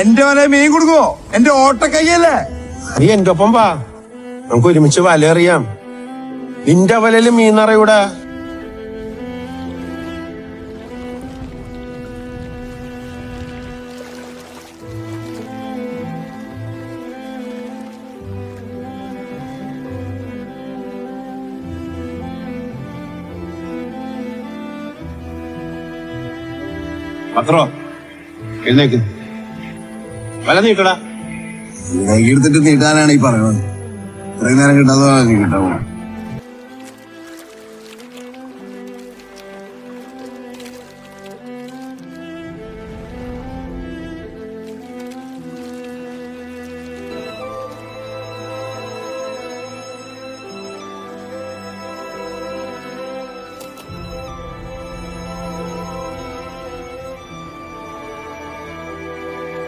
എന്റെ വല മീൻ കൊടുക്കുവോ? എന്റെ ഓട്ടക്കയ്യല്ലേ? നീ എന്റെ ഒപ്പം വാ, നമുക്ക് ഒരുമിച്ച് വല എറിയാം. നിന്റെ വലയില് മീൻ നിറയൂടാ. പത്രോ എഴുന്നേക്ക്, വല നീക്കടാ. എടുത്തിട്ട് നീട്ടാനാണ് ഈ പറയുന്നത്. ഇത്രയും നേരം കിട്ടാതെ കിട്ടാവോ?